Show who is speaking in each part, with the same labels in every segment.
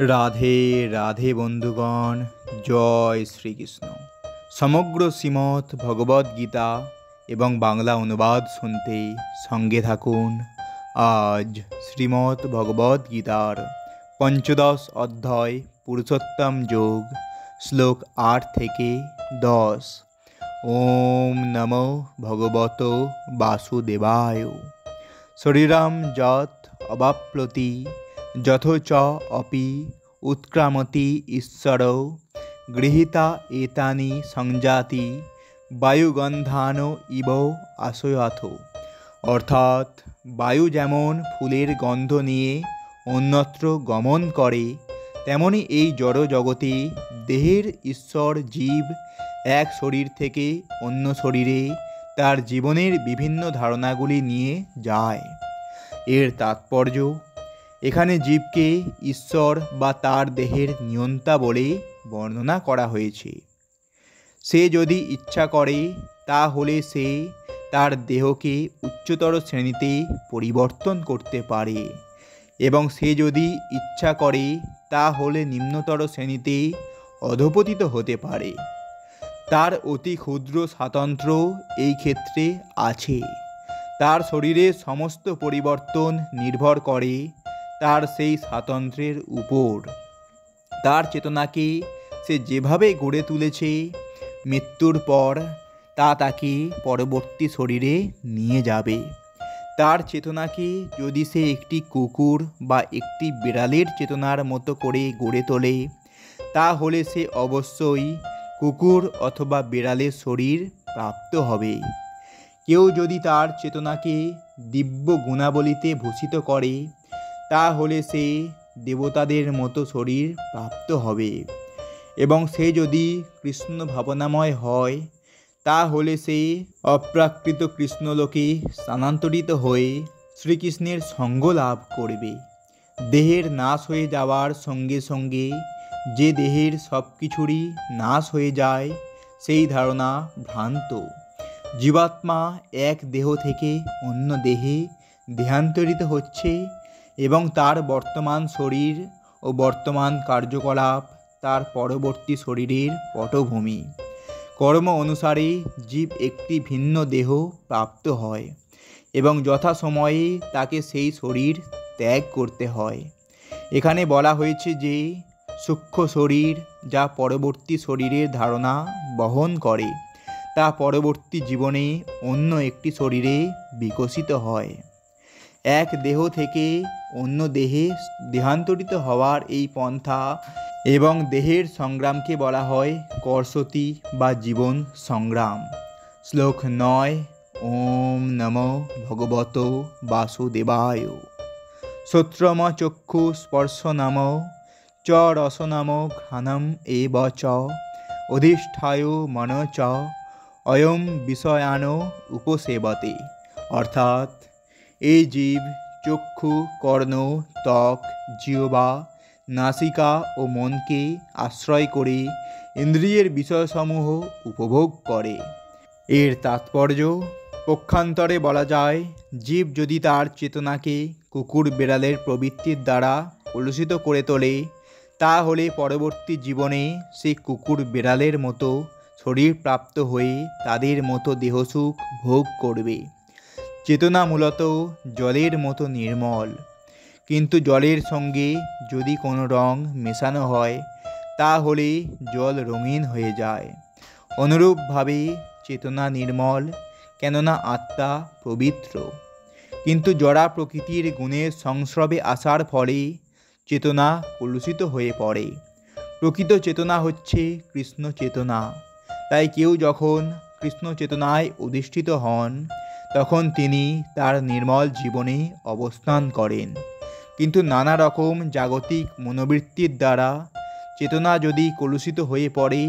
Speaker 1: রাধে রাধে বন্ধুগণ, জয় শ্রীকৃষ্ণ। সমগ্র শ্রীমদ্ ভগবদ্গীতা এবং বাংলা অনুবাদ শুনতে সঙ্গে থাকুন। আজ শ্রীমদ্ ভগবদ্গীতার পঞ্চদশ অধ্যায় পুরুষোত্তম যোগ, শ্লোক 8 থেকে 10। ওম নমো ভগবত বাসুদেবায়। শরীরম যৎ অবাপ্নोति যথোচ অপি উৎক্রামতি ঈশ্বর গৃহীতা এতানি সংজাতি বায়ুগন্ধান ইব আশয়াথ। অর্থাৎ বায়ু যেমন ফুলের গন্ধ নিয়ে অন্যত্র গমন করে, তেমনি এই জড় জগতে দেহের ঈশ্বর জীব এক শরীর থেকে অন্য শরীরে তার জীবনের বিভিন্ন ধারণাগুলি নিয়ে যায়। এর তাৎপর্য, এখানে জীবকে ঈশ্বর বা তার দেহের নিয়ন্তা বলে বর্ণনা করা হয়েছে। সে যদি ইচ্ছা করে তাহলে সে তার দেহকে উচ্চতর শ্রেণীতে পরিবর্তন করতে পারে, এবং সে যদি ইচ্ছা করে তাহলে নিম্নতর শ্রেণীতে অধঃপতিত হতে পারে। তার অতি ক্ষুদ্র স্বাতন্ত্র্য এই ক্ষেত্রে আছে। তার শরীরের সমস্ত পরিবর্তন নির্ভর করে তার সেই স্বাতন্ত্র্যের উপর। তার চেতনাকে সে যেভাবে গড়ে তুলেছে, মৃত্যুর পর তা তাকে পরবর্তী শরীরে নিয়ে যাবে। তার চেতনাকে যদি সে একটি কুকুর বা একটি বিড়ালের চেতনার মতো করে গড়ে তোলে, তাহলে সে অবশ্যই কুকুর অথবা বিড়ালের শরীর প্রাপ্ত হবে। কেউ যদি তার চেতনাকে দিব্য গুণাবলীতে ভূষিত করে, তাহলে সে দেবতাদের মতো শরীর প্রাপ্ত হবে, এবং সে যদি কৃষ্ণ ভাবনাময় হয়, তাহলে সে অপ্রাকৃত কৃষ্ণলোকে স্থানান্তরিত হয়ে শ্রীকৃষ্ণের সঙ্গ লাভ করবে। দেহের নাশ হয়ে যাওয়ার সঙ্গে সঙ্গে যে দেহের সব কিছুরই নাশ হয়ে যায়, সেই ধারণা ভ্রান্ত। জীবাত্মা এক দেহ থেকে অন্য দেহে দেহান্তরিত হচ্ছে, এবং তার বর্তমান শরীর ও বর্তমান কার্যকলাপ তার পরবর্তী শরীরের পটভূমি। কর্ম অনুসারে জীব একটি ভিন্ন দেহ প্রাপ্ত হয়, এবং যথাসময়ে তাকে সেই শরীর ত্যাগ করতে হয়। এখানে বলা হয়েছে যে সূক্ষ্ম শরীর যা পরবর্তী শরীরের ধারণা বহন করে, তা পরবর্তী জীবনে অন্য একটি শরীরে বিকশিত হয়। এক দেহ থেকে অন্য দেহে দেহান্তরিত হওয়ার এই পন্থা এবং দেহের সংগ্রামকে বলা হয় কর্ষতি বা জীবন সংগ্রাম। শ্লোক 9। ওম নমো ভগবত বাসুদেবায়। শ্রোত্রম চক্ষু স্পর্শ নাম চ রসনাম ঘ্রাণম এব চ অধিষ্ঠায় মন চ অয়ম বিষয়ান উপসেবতে। অর্থাৎ এই জীব চক্ষু, কর্ণ, ত্বক, জিহ্বা, নাসিকা ও মনকে আশ্রয় করে ইন্দ্রিয়ের বিষয়সমূহ উপভোগ করে। এর তাৎপর্য, পক্ষান্তরে বলা যায়, জীব যদি তার চেতনাকে কুকুর বিড়ালের প্রবৃত্তির দ্বারা কলুষিত করে তোলে, তাহলে পরবর্তী জীবনে সে কুকুর বিড়ালের মতো শরীর প্রাপ্ত হয়ে তাদের মতো দেহসুখ ভোগ করবে। চেতনা মূলত জলের মতো নির্মল, কিন্তু জলের সঙ্গে যদি কোনো রং মেশানো হয়, তাহলে জল রঙিন হয়ে যায়। অনুরূপভাবে চেতনা নির্মল, কেননা আত্মা পবিত্র, কিন্তু জড়া প্রকৃতির গুণের সংস্রবে আসার ফলে চেতনা কলুষিত হয়ে পড়ে। প্রকৃত চেতনা হচ্ছে কৃষ্ণ চেতনা। তাই কেউ যখন কৃষ্ণ চেতনায় অধিষ্ঠিত হন, তখন তিনি তার নির্মল জীবনে অবস্থান করেন। কিন্তু নানা রকম জাগতিক মনোবৃত্তির দ্বারা চেতনা যদি কলুষিত হয়ে পড়ে,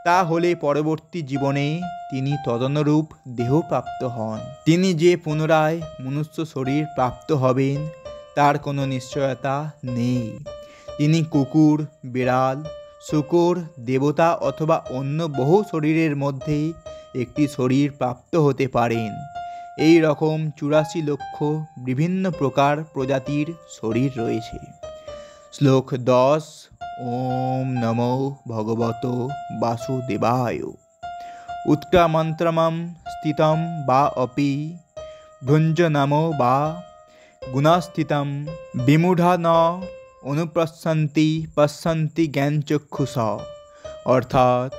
Speaker 1: তাহলে পরবর্তী জীবনে তিনি তদনুরূপ দেহপ্রাপ্ত হন। তিনি যে পুনরায় মনুষ্য শরীর প্রাপ্ত হবেন তার কোনো নিশ্চয়তা নেই। তিনি কুকুর, বিড়াল, শূকর, দেবতা অথবা অন্য বহু শরীরের মধ্যে একটি শরীর প্রাপ্ত হতে পারেন। এই রকম 84 লক্ষ বিভিন্ন প্রকার প্রজাতির শরীর রয়েছে। শ্লোক 10। ওম নমো ভগবত বাসুদেবায়। উৎক্রামন্ত্রমম স্থিতম বা অপি ভুঞ্জনমো বা গুণাস্থিতম বিমূঢ়া ন অনুপ্রশন্তি পশ্যন্তি জ্ঞানচক্ষুষ। অর্থাৎ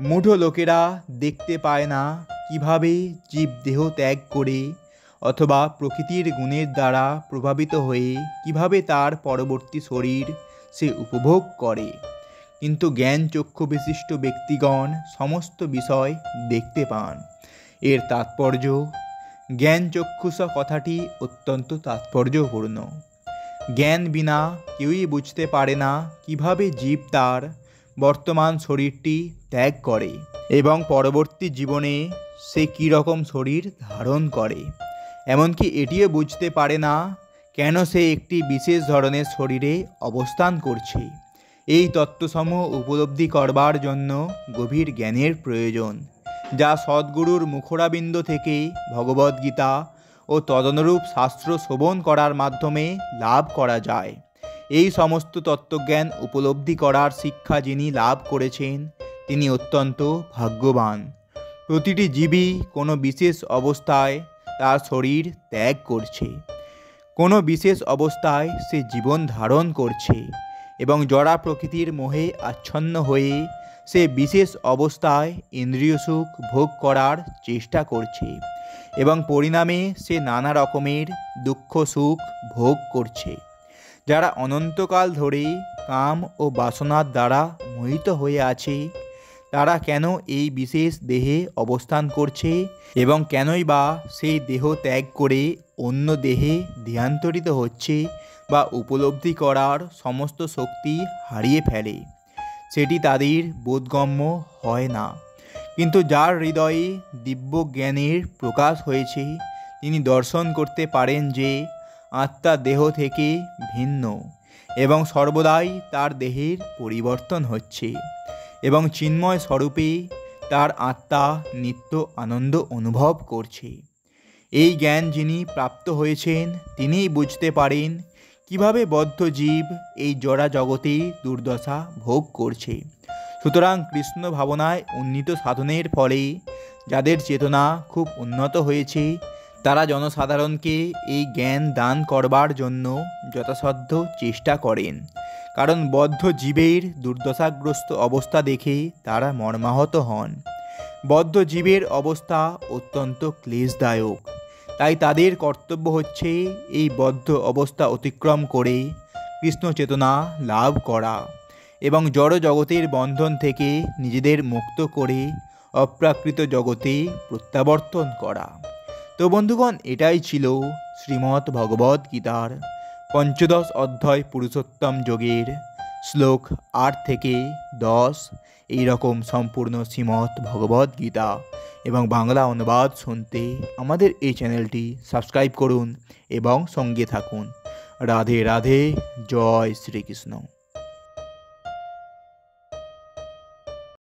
Speaker 1: মূঢ় লোকেরা দেখতে পায় না কিভাবে জীব দেহ ত্যাগ করে অথবা প্রকৃতির গুণের দ্বারা প্রভাবিত হয়ে কিভাবে তার পরবর্তী শরীর সে উপভোগ করে, কিন্তু জ্ঞান চক্ষু বিশিষ্ট ব্যক্তিগণ সমস্ত বিষয় দেখতে পান। এর তাৎপর্য, জ্ঞান চক্ষুষ কথাটি অত্যন্ত তাৎপর্যপূর্ণ। জ্ঞান বিনা কেউই বুঝতে পারে না কিভাবে জীব তার বর্তমান শরীরটি ত্যাগ করে এবং পরবর্তী জীবনে সে কী রকম শরীর ধারণ করে। এমনকি এটিও বুঝতে পারে না কেন সে একটি বিশেষ ধরনের শরীরে অবস্থান করছে। এই তত্ত্বসমূহ উপলব্ধি করবার জন্য গভীর জ্ঞানের প্রয়োজন, যা সদ্গুরুর মুখরাবিন্দ থেকে ভগবদ্গীতা ও তদনুরূপ শাস্ত্র শ্রবণ করার মাধ্যমে লাভ করা যায়। এই সমস্ত তত্ত্বজ্ঞান উপলব্ধি করার শিক্ষা যিনি লাভ করেছেন তিনি অত্যন্ত ভাগ্যবান। প্রতিটি জীবই কোনো বিশেষ অবস্থায় তার শরীর ত্যাগ করছে, কোনো বিশেষ অবস্থায় সে জীবন ধারণ করছে এবং জড়া প্রকৃতির মোহে আচ্ছন্ন হয়ে সে বিশেষ অবস্থায় ইন্দ্রিয় সুখ ভোগ করার চেষ্টা করছে এবং পরিণামে সে নানা রকমের দুঃখ সুখ ভোগ করছে। যারা অনন্তকাল ধরে কাম ও বাসনার দ্বারা মোহিত হয়ে আছে তারা কেন এই বিশেষ দেহে অবস্থান করছে এবং কেনই বা সেই দেহ ত্যাগ করে অন্য দেহে দেহান্তরিত হচ্ছে বা উপলব্ধি করার সমস্ত শক্তি হারিয়ে ফেলে, সেটি তাদের বোধগম্য হয় না। কিন্তু যার হৃদয়ে দিব্য জ্ঞানের প্রকাশ হয়েছে তিনি দর্শন করতে পারেন যে আত্মা দেহ থেকে ভিন্ন এবং সর্বদাই তার দেহের পরিবর্তন হচ্ছে এবং চিন্ময় স্বরূপে তার আত্মা নিত্য আনন্দ অনুভব করছে। এই জ্ঞান যিনি প্রাপ্ত হয়েছেন তিনিই বুঝতে পারেন কিভাবে বদ্ধ জীব এই জড়া জগতে দুর্দশা ভোগ করছে। সুতরাং কৃষ্ণ ভাবনায় উন্নীত সাধনের ফলে যাদের চেতনা খুব উন্নত হয়েছে তারা জনসাধারণকে এই জ্ঞান দান করবার জন্য যথাসাধ্য চেষ্টা করেন, কারণ বদ্ধ জীবের দুর্দশাগ্রস্ত অবস্থা দেখে তারা মর্মাহত হন। বদ্ধ জীবের অবস্থা অত্যন্ত ক্লেশদায়ক, তাই তাদের কর্তব্য হচ্ছে এই বদ্ধ অবস্থা অতিক্রম করে কৃষ্ণ চেতনা লাভ করা এবং জড় জগতের বন্ধন থেকে নিজেদের মুক্ত করে অপ্রাকৃত জগতে প্রত্যাবর্তন করা। তো বন্ধুগণ, এটাই ছিল শ্রীমদ্ ভগবদ্গীতার পঞ্চদশ অধ্যায় পুরুষোত্তম যোগের শ্লোক 8 থেকে 10। এই রকম সম্পূর্ণ শ্রীমদ্ ভগবদ্গীতা এবং বাংলা অনুবাদ শুনতে আমাদের এই চ্যানেলটি সাবস্ক্রাইব করুন এবং সঙ্গে থাকুন। রাধে রাধে। জয় শ্রীকৃষ্ণ।